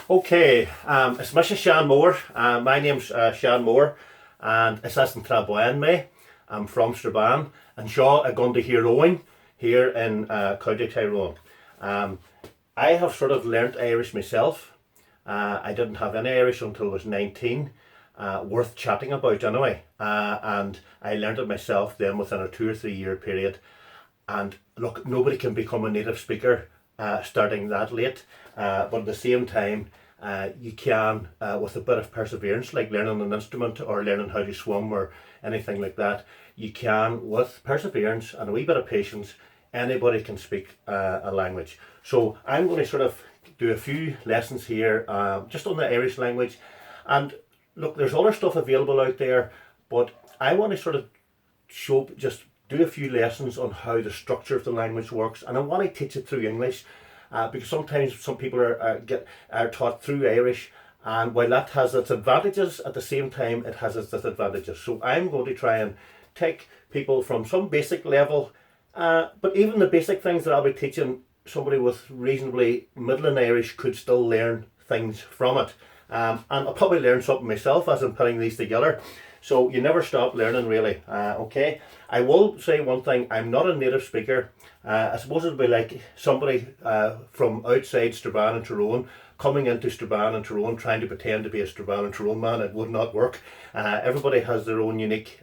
Okay, it's Mr. Sean Moore. My name's Sean Moore, and it's as in Traboyan me. I'm from Strabane, and Shaw are going to hear Owen here in County Tyrone. I have sort of learnt Irish myself. I didn't have any Irish until I was 19, worth chatting about anyway. And I learnt it myself then within a 2 or 3 year period. And look, nobody can become a native speaker starting that late, but at the same time, you can, with a bit of perseverance, like learning an instrument or learning how to swim or anything like that, you can, with perseverance and a wee bit of patience, anybody can speak a language. So I'm going to sort of do a few lessons here just on the Irish language. And look, there's other stuff available out there, but I want to sort of do a few lessons on how the structure of the language works, and I want to teach it through English, because sometimes some people are taught through Irish, and while that has its advantages, at the same time it has its disadvantages. So I'm going to try and take people from some basic level, but even the basic things that I'll be teaching, somebody with reasonably middling Irish could still learn things from it. And I'll probably learn something myself as I'm putting these together. So you never stop learning, really. Okay, I will say one thing: I'm not a native speaker. I suppose it'd be like somebody from outside Strabane and Tyrone coming into Strabane and Tyrone trying to pretend to be a Strabane and Tyrone man. It would not work. Everybody has their own unique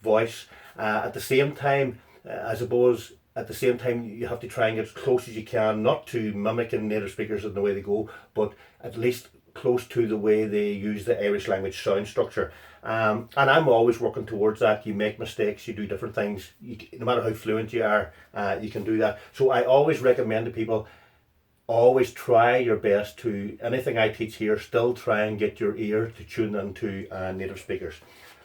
voice. At the same time, I suppose at the same time you have to try and get as close as you can, not to mimicking native speakers in the way they go, but at least close to the way they use the Irish language sound structure. And I'm always working towards that. You make mistakes, you do different things. No matter how fluent you are, you can do that. So I always recommend to people, always try your best to, anything I teach here, still try and get your ear to tune into native speakers.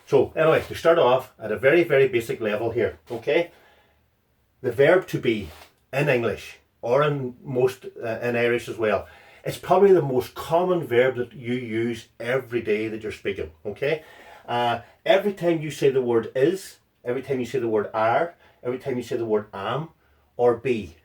So anyway, to start off at a very, very basic level here, okay? The verb to be in English, or in Irish as well, it's probably the most common verb that you use every day that you're speaking, okay? Every time you say the word is, every time you say the word are, every time you say the word am or be,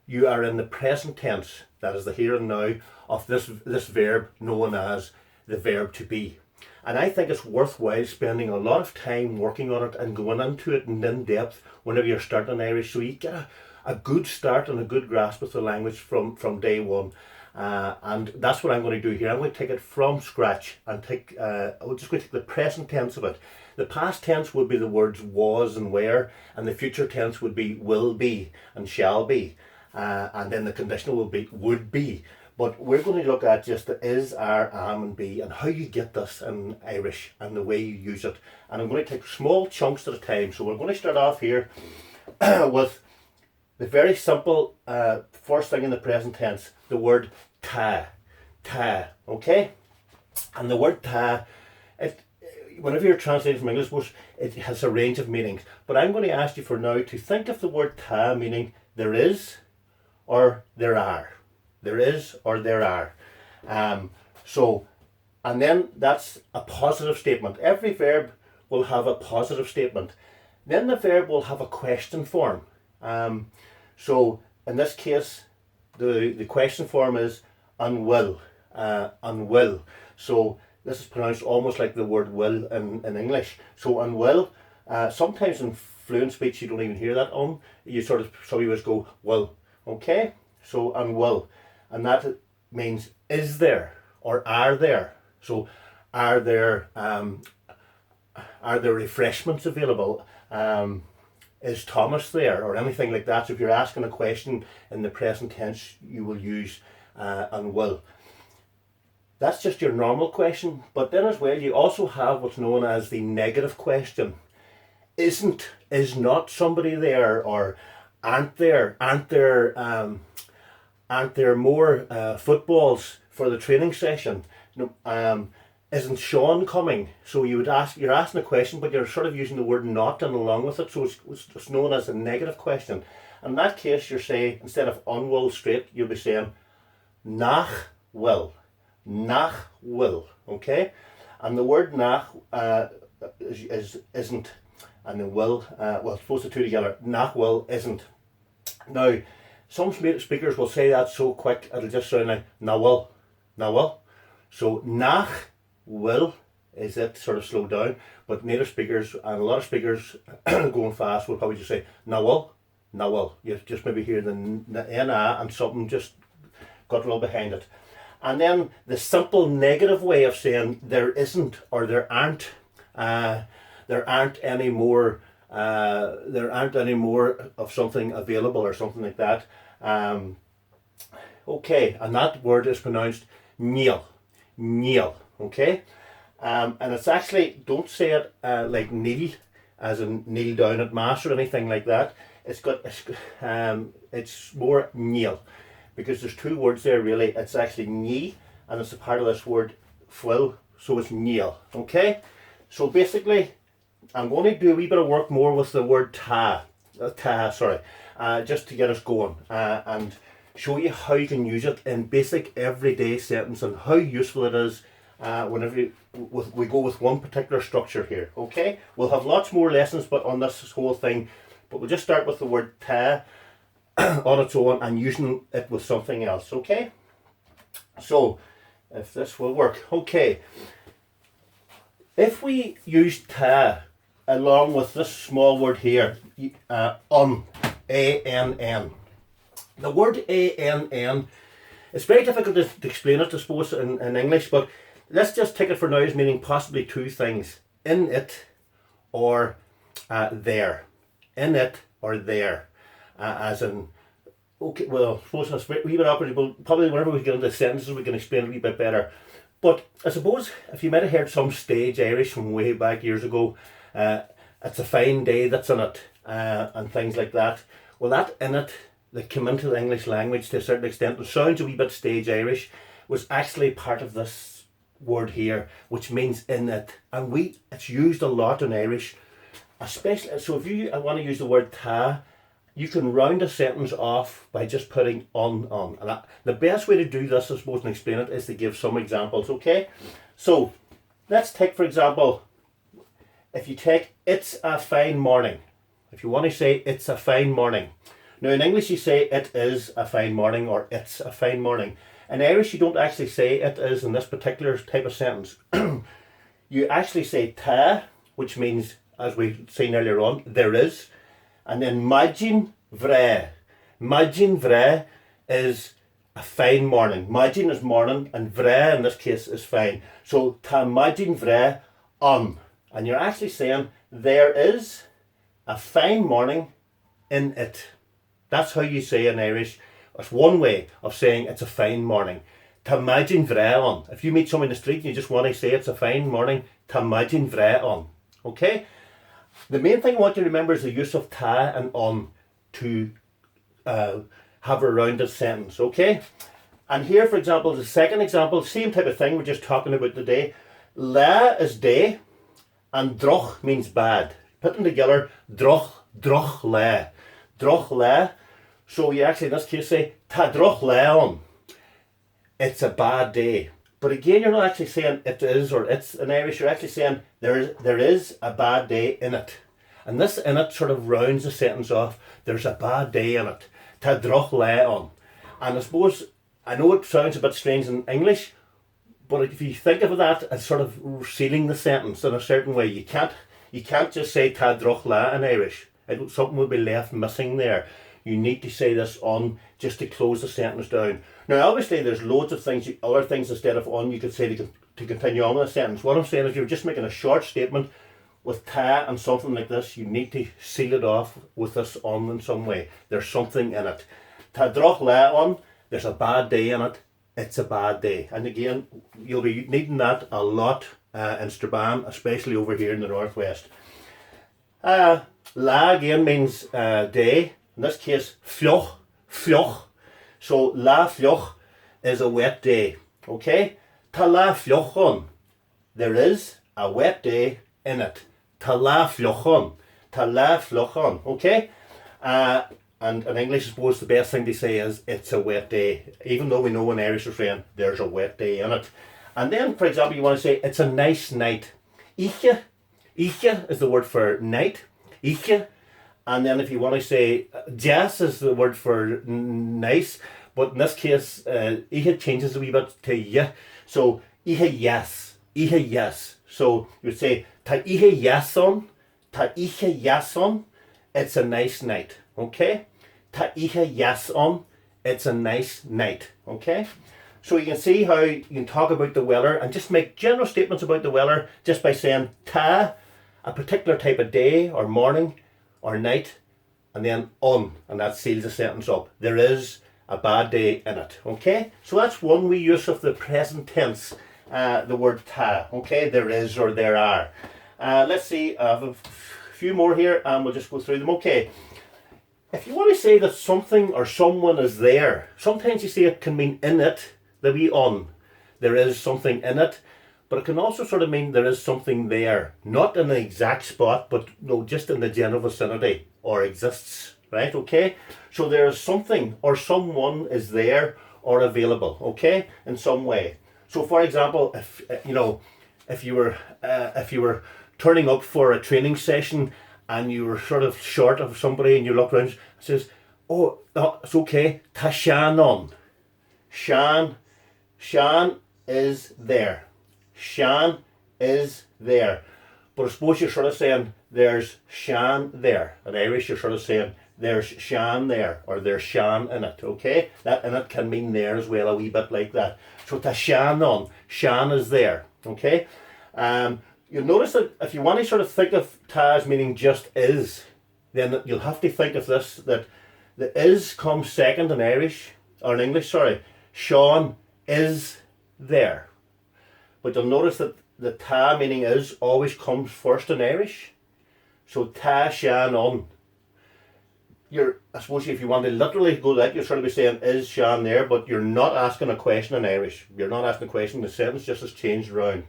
you are in the present tense, that is the here and now, of this verb known as the verb to be. And I think it's worthwhile spending a lot of time working on it and going into it in depth whenever you're starting Irish, so you get a good start and a good grasp of the language from day one. And that's what I'm going to do here. I'm going to take it from scratch and I'm just going to take the present tense of it. The past tense would be the words was and were, and the future tense would be will be and shall be, and then the conditional will be would be. But we're going to look at just the is, are, am and be, and how you get this in Irish and the way you use it. And I'm going to take small chunks at a time. So we're going to start off here with the very simple first thing in the present tense, the word ta, okay? And the word ta, whenever you're translating from English, it has a range of meanings. But I'm going to ask you for now to think of the word ta meaning there is or there are. There is or there are. And then that's a positive statement. Every verb will have a positive statement. Then the verb will have a question form. So in this case, the question form is unwill. So this is pronounced almost like the word will in English. So unwill, sometimes in fluent speech you don't even hear that you sort of, some of us go will, okay? So unwill, and that means is there or are there. So are there refreshments available? Is Thomas there, or anything like that? So if you're asking a question in the present tense, you will use and will. That's just your normal question. But then as well, you also have what's known as the negative question. Is not somebody there, or aren't there more footballs for the training session? Isn't Sean coming? So you're asking a question, but you're sort of using the word not and along with it, so it's known as a negative question. In that case, you're saying, instead of unwill straight, you'll be saying nach will, okay? And the word nach is isn't, and the will, suppose the two together, nach will isn't. Now, some speakers will say that so quick, it'll just sound like na will, So nach will is it sort of slowed down, but native speakers and a lot of speakers going fast will probably just say na will, na will. You just maybe hear the na and something just got a little behind it. And then the simple negative way of saying there isn't or there aren't any more of something available or something like that. Okay, and that word is pronounced kneel, okay? And it's actually, don't say it like kneel, as in kneel down at mass or anything like that. It's more kneel, because there's two words there really. It's actually knee, and it's a part of this word fwill, so it's kneel, okay? So basically, I'm going to do a wee bit of work more with the word just to get us going, and show you how you can use it in basic everyday sentence and how useful it is whenever we go with one particular structure here, okay? We'll have lots more lessons but on this whole thing, but we'll just start with the word ta on its own and using it with something else, okay? So, if this will work, okay. If we use ta along with this small word here, A-N-N. The word A-N-N, it's very difficult to explain it, I suppose, in English, but let's just take it for now as meaning possibly two things. In it or there. In it or there. As in, okay, well, I suppose it's a wee bit awkward, but probably whenever we get into sentences we can explain it a wee bit better. But I suppose if you might have heard some stage Irish from way back years ago, it's a fine day that's in it, and things like that. Well, that in it, that came into the English language to a certain extent, and sounds a wee bit stage Irish, was actually part of this word here, which means in it. And it's used a lot in Irish, especially, so if you want to use the word ta, you can round a sentence off by just putting on. And the best way to do this, I suppose, and explain it, is to give some examples, okay? So, let's take, for example, if you take, it's a fine morning. If you want to say, it's a fine morning. Now, in English, you say, it is a fine morning, or it's a fine morning. In Irish, you don't actually say it is in this particular type of sentence. You actually say ta, which means, as we've seen earlier on, there is. And then maidin vre. Maidin vre is a fine morning. Maidin is morning, and vre in this case is fine. So ta maidin vre on. And you're actually saying there is a fine morning in it. That's how you say in Irish. It's one way of saying it's a fine morning. Ta maidin vre on. If you meet someone in the street and you just want to say it's a fine morning, ta maidin vre on. Okay? The main thing I want you to remember is the use of ta and on to have a rounded sentence, okay? And here, for example, the second example, same type of thing we're just talking about today. La is day, and droch means bad. Put them together, droch la. Droch la. So you actually in this case say, ta droch la on. It's a bad day. But again, you're not actually saying it is or it's in Irish, you're actually saying there is a bad day in it. And this in it sort of rounds the sentence off. There's a bad day in it. Ta droch la on. And I suppose, I know it sounds a bit strange in English, but if you think of that as sort of sealing the sentence in a certain way, you can't just say ta droch la in Irish. Something will be left missing there. You need to say this on just to close the sentence down. Now, obviously, there's loads of things, other things instead of on, you could say to continue on with the sentence. What I'm saying is, you're just making a short statement with ta and something like this. You need to seal it off with this on in some way. There's something in it. Ta droch la on, there's a bad day in it. It's a bad day. And again, you'll be needing that a lot in Strabane, especially over here in the northwest. La again means day. In this case, fioch. So la fioch is a wet day. Okay? Ta la fioch on. There is a wet day in it. Ta la fioch on. Ta la fioch on. Okay? And in English, I suppose the best thing to say is it's a wet day. Even though we know in Irish we're saying there's a wet day in it. And then, for example, you want to say it's a nice night. Iche is the word for night. Iche. And then if you want to say jas is the word for nice, but in this case, iche changes a wee bit to ye. So Ihe yes. Ihe yes. So you would say, ta ihe yason. Ta ihe yason. It's a nice night. Okay? Ta ihe yason. It's a nice night. Okay? So you can see how you can talk about the weather and just make general statements about the weather just by saying ta, a particular type of day or morning or night, and then on, and that seals the sentence up. There is a bad day in it. Okay? So that's one wee use of the present tense, the word ta. Okay? There is or there are. Let's see, I have a few more here and we'll just go through them. Okay. If you want to say that something or someone is there, sometimes you say it can mean in it, the wee on. There is something in it, but it can also sort of mean there is something there. Not in the exact spot, but no, just in the general vicinity or exists. Right? Okay? So there is something or someone is there or available. Okay? In some way. So for example, if you were turning up for a training session and you were sort of short of somebody and you look around and says, oh, no, it's okay, ta Shan on. Shan is there. Shan is there. But I suppose you're sort of saying there's Shan there. In Irish you're sort of saying there's Shan there or there's Shan in it. Okay? That in it can mean there as well, a wee bit like that. So ta Shan on. Shan is there. Okay? You'll notice that if you want to sort of think of ta as meaning just is, then you'll have to think of this, that the is comes second in Irish, or in English, sorry. Sean is there. But you'll notice that the ta meaning is always comes first in Irish. So ta Shan on. I suppose if you want to literally go that, you're sort of be saying is Shan there, but you're not asking a question in Irish. You're not asking a question, the sentence just has changed around.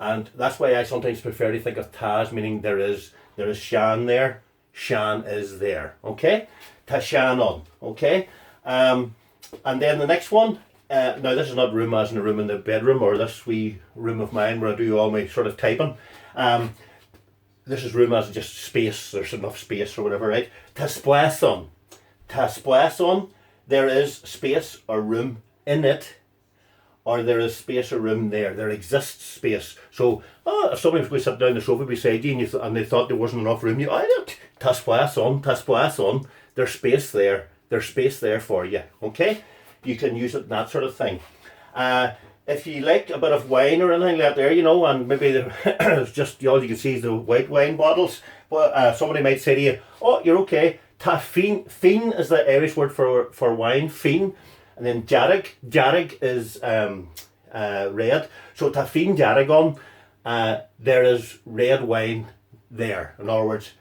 And that's why I sometimes prefer to think of ta as meaning there is Shan there, Shan is there. Okay? Ta Shan on. Okay? And then the next one, now this is not room as in a room in the bedroom or this wee room of mine where I do all my sort of typing. This is room as just space, there's enough space or whatever, right? Ta splash on. Ta splash on, there is space or room in it, or there is space or room there. There exists space. So, if somebody was going to sit down the sofa beside you and they thought there wasn't enough room, ta splash on, there's space there. There's space there for you. Okay? You can use it in that sort of thing. If you like a bit of wine or anything like that there, and maybe it's just all you can see is the white wine bottles, but somebody might say to you, oh, you're okay. Ta fin. Fin is the Irish word for wine. Fin. And then jarrig. Jarrig is red. So ta fin jarrig on, there is red wine there. In other words,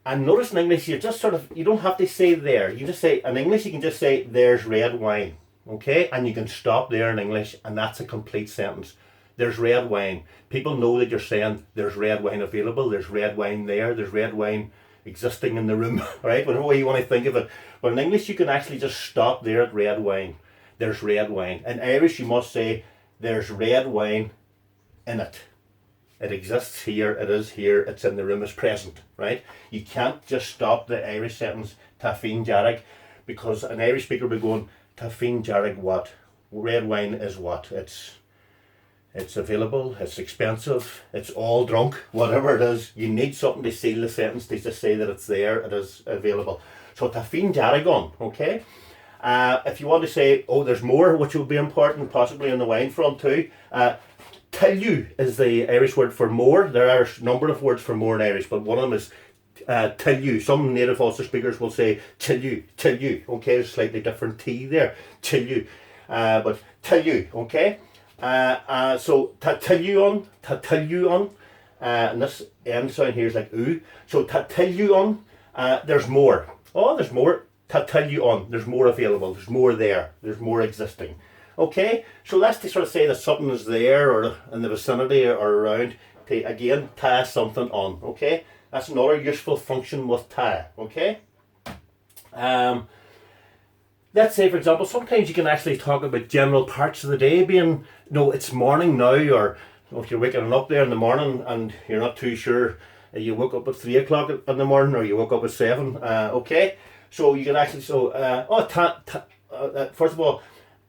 and notice in English, you don't have to say there. You just say, in English, you can just say, there's red wine. Okay? And you can stop there in English, and that's a complete sentence. There's red wine. People know that you're saying, there's red wine available, there's red wine there's red wine existing in the room, right? Whatever way you want to think of it. But in English, you can actually just stop there at red wine. There's red wine. In Irish, you must say, there's red wine in it. It exists here, it is here, it's in the room, it's present, right? You can't just stop the Irish sentence, ta fin jarrig, because an Irish speaker will be going, ta fin jarrig what? Red wine is what? It's available, it's expensive, it's all drunk, whatever it is. You need something to seal the sentence to just say that it's there, it is available. So ta fin jarrig on, okay? If you want to say, oh, there's more, which will be important, possibly on the wine front too, tell you is the Irish word for more. There are a number of words for more in Irish, but one of them is tell you. Some native Ulster speakers will say tell you. Okay, there's slightly different T there. Tell you. But tell you, okay? So tell you on. And this end sound here is like ooh. So tell you on, there's more. Oh, there's more. Tell you on, there's more available, there's more there, there's more existing. Okay, so that's to sort of say that something is there or in the vicinity or around. To, again, ta something on. Okay, that's another useful function with ta. Okay. Let's say, for example, sometimes you can actually talk about general parts of the day being, it's morning now, or if you're waking up there in the morning and you're not too sure, you woke up at 3 o'clock in the morning or you woke up at 7. Okay, so you can actually, first of all,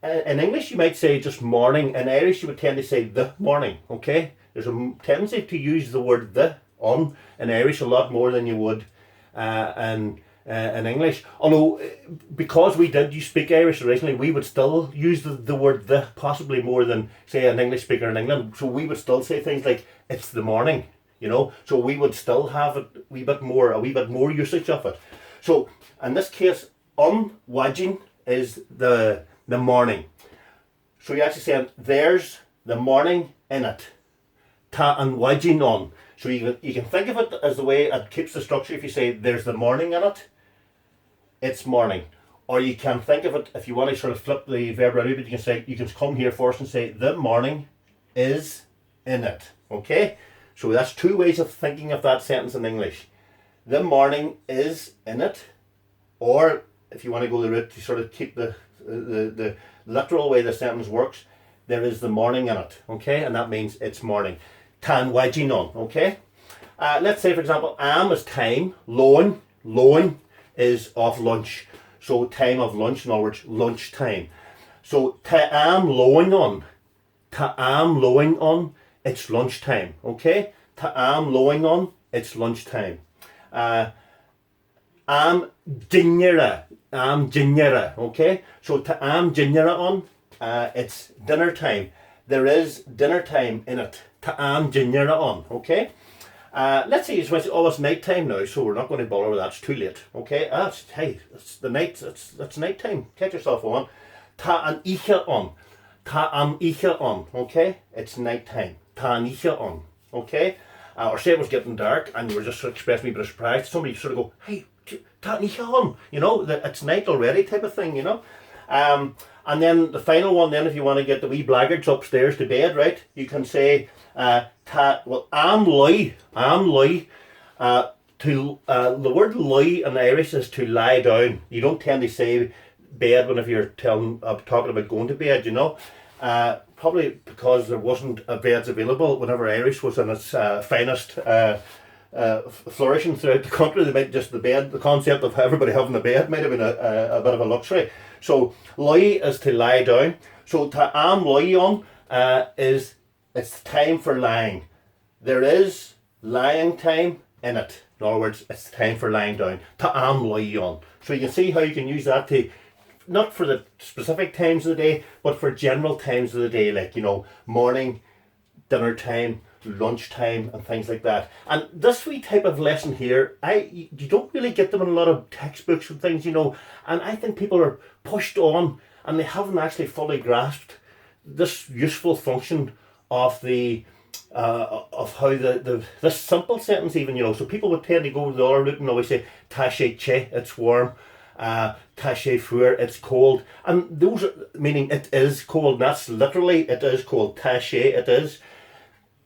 in English you might say just morning. In Irish you would tend to say the morning, okay? There's a tendency to use the word the on in Irish a lot more than you would in English. Although, because you speak Irish originally, we would still use the word the possibly more than, say, an English speaker in England. So we would still say things like, it's the morning, you know? So we would still have a wee bit more usage of it. So, in this case, wajin is the morning. So you're actually saying, there's the morning in it. Ta an wajin on. So you can think of it as the way it keeps the structure. If you say, there's the morning in it, it's morning. Or you can think of it, if you want to sort of flip the verb around, but you can come here first and say, the morning is in it. Okay? So that's two ways of thinking of that sentence in English. The morning is in it. Or, if you want to go the route to sort of keep the literal way the sentence works, there is the morning in it. Okay? And that means it's morning. Tan wajin on. Okay? Let's say, for example, am is time. Loin is of lunch. So time of lunch, in other words, lunch time. So ta am loin on. Ta am loin on, it's lunchtime. Okay? Ta am loin on, it's lunchtime. Am ginnera. Okay? So ta am ginnera on, it's dinner time. There is dinner time in it. Ta am ginnera on. Okay? Let's say it's night time now, so we're not going to bother with that. It's too late. Okay? It's the night. It's night time. Catch yourself on. Ta an icha on. Ta am icha on. Okay? It's night time. Ta an icha on. Okay? Or say it was getting dark and you were just expressing a bit of surprise. Somebody sort of go, hey, ta an icha on. You know, that it's night already type of thing, you know. And then the final one, then, if you want to get the wee blackguards upstairs to bed, right, you can say, am lie. The word lie in Irish is to lie down. You don't tend to say bed whenever you're talking about going to bed, you know. Probably because there wasn't beds available whenever Irish was in its finest flourishing throughout the country. They might just the concept of everybody having a bed might have been a bit of a luxury. So lie is to lie down. So ta am lie on it's time for lying. There is lying time in it. In other words, it's time for lying down. Ta am lie on. So you can see how you can use that to, not for the specific times of the day, but for general times of the day, like, you know, morning, dinner time, lunchtime, and things like that. And this wee type of lesson here, you don't really get them in a lot of textbooks and things, you know, and I think people are pushed on and they haven't actually fully grasped this useful function of of how this simple sentence even, you know. So people would tend to go the other route and always say tache che, it's warm, tache fur, it's cold, and those are meaning it is cold. And that's literally it is cold. Tache, it is.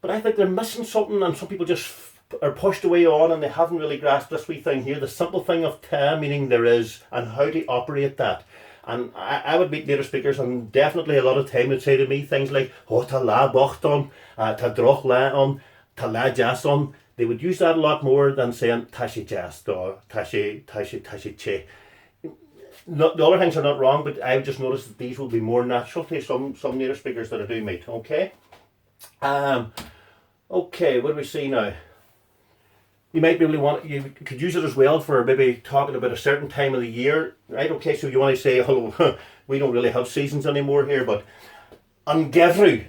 But I think they're missing something, and some people just are pushed away on and they haven't really grasped this wee thing here, the simple thing of ta meaning there is, and how to operate that. And I would meet native speakers, and definitely a lot of time would say to me things like, oh, ta la bocht on, ta droch la on, ta la jas on. They would use that a lot more than saying tashi jas or tashi che. The other things are not wrong, but I've just noticed that these will be more natural to some native speakers that I do meet. Okay? Okay, what do we see now? You might be able to you could use it as well for maybe talking about a certain time of the year, right? Okay, so you want to say, oh, we don't really have seasons anymore here, but angevru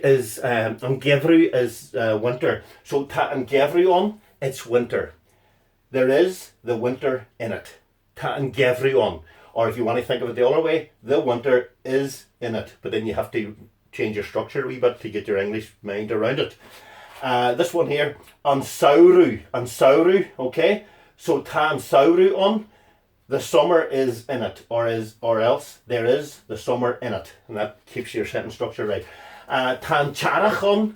is winter. So ta angevru on, it's winter. There is the winter in it. Ta angevru on. Or if you want to think of it the other way, the winter is in it. But then you have to change your structure a wee bit to get your English mind around it. This one here, ansauru, okay? So ta ansauru on, the summer is in it, or else there is the summer in it, and that keeps your sentence structure right. Tancharachon,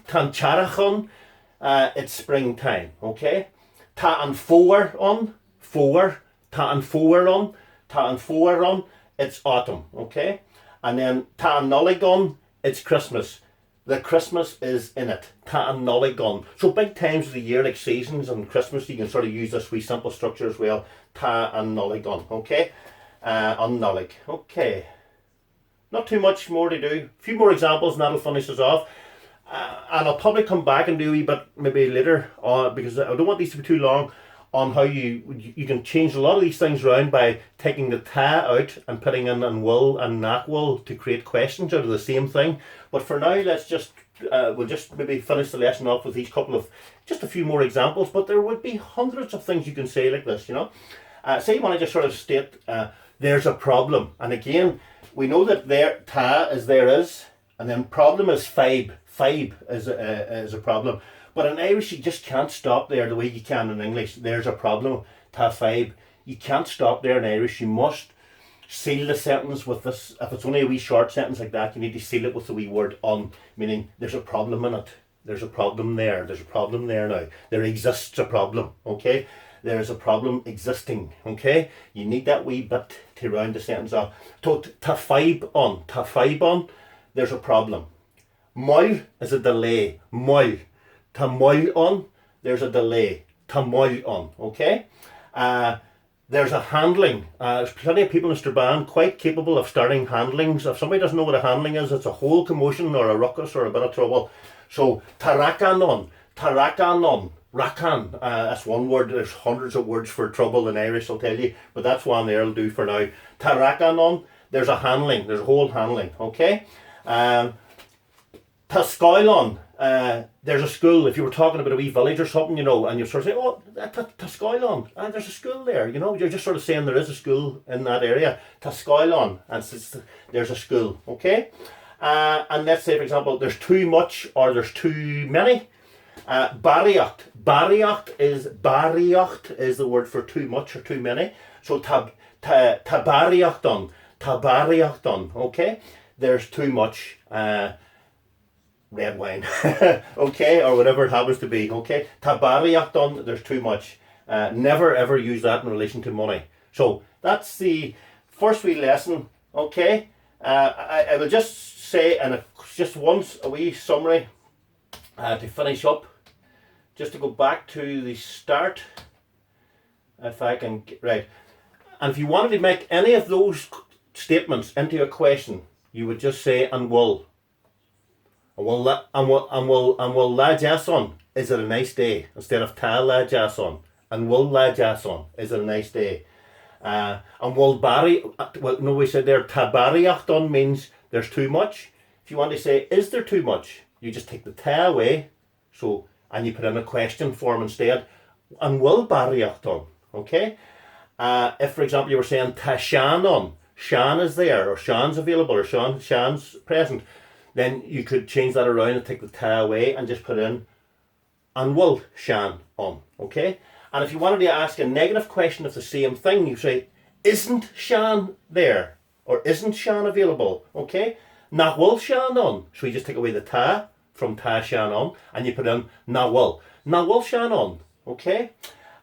it's springtime, okay? Ta an fower on, it's autumn, okay? And then ta an noligon, it's Christmas. The Christmas is in it. Ta an noligon. So big times of the year like seasons and Christmas, you can sort of use this wee simple structure as well. Ta an noligon, okay? An nolig, okay. Not too much more to do. A few more examples and that'll finish us off. And I'll probably come back and do a wee bit maybe later on, because I don't want these to be too long, on how you can change a lot of these things around by taking the ta out and putting in and will and not will to create questions out of the same thing. But for now, let's just we'll just maybe finish the lesson off with these couple of just a few more examples. But there would be hundreds of things you can say like this, you know. Say you want to just sort of state there's a problem, and again we know that there ta is there is, and then problem is fibe. Fibe is a problem. But in Irish, you just can't stop there the way you can in English. There's a problem. Ta fibe. You can't stop there in Irish. You must seal the sentence with this. If it's only a wee short sentence like that, you need to seal it with the wee word on, meaning there's a problem in it. There's a problem there. There's a problem there now. There exists a problem. Okay? There's a problem existing. Okay? You need that wee bit to round the sentence off. So ta fibe on. Ta fibe on. There's a problem. Moil is a delay. Moil. Ta moil on, there's a delay. Ta moil on, okay? There's a handling. There's plenty of people in Strabane quite capable of starting handlings. If somebody doesn't know what a handling is, it's a whole commotion or a ruckus or a bit of trouble. So, tarakan on, rakan. That's one word. There's hundreds of words for trouble in Irish, I'll tell you. But that's one there will do for now. Tarakan on, there's a handling. There's a whole handling, okay? Tascoilon, there's a school. If you were talking about a wee village or something, you know, and you sort of say, oh, Tascoilon, there's a school there, you know, you're just sort of saying there is a school in that area. Tascoilon, and there's a school, okay? And let's say, for example, there's too much or there's too many. Barriocht. Barriocht is the word for too much or too many. So tabarriochton, okay? There's too much red wine, okay, or whatever it happens to be, okay. Tabarriochton, there's too much. Never ever use that in relation to money. So that's the first wee lesson, okay. I will just say, and just once a wee summary to finish up, just to go back to the start, if I can get right. And if you wanted to make any of those statements into a question, you would just say and will. And will la jason, is it a nice day? Instead of ta la jason. And will la jason, is it a nice day? And will barry, well, no, we said there tabariachton means there's too much. If you want to say is there too much, you just take the ta away, so, and you put in a question form instead. And will barriachton, okay? If for example you were saying ta shan on, Shan is there, or Shan's available, or Shan's present, then you could change that around and take the ta away and just put in and will Shan on, okay? And if you wanted to ask a negative question of the same thing, you say, isn't Shan there? Or isn't Shan available, okay? Na will Shan on. So you just take away the ta from ta Shan on and you put in na will. Na will Shan on, okay?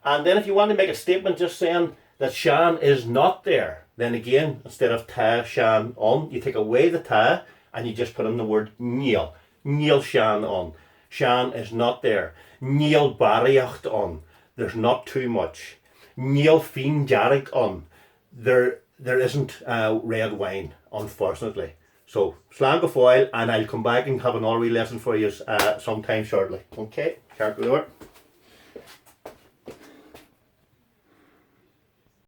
And then if you want to make a statement just saying that Shan is not there, then again, instead of ta Shan on, you take away the ta and you just put in the word Neil. Neil Shan on. Shan is not there. Neil barriacht on. There's not too much. Neil fin jarrick on. There isn't red wine, unfortunately. So, slán go fáil, and I'll come back and have another wee lesson for you sometime shortly. Okay, can't go over.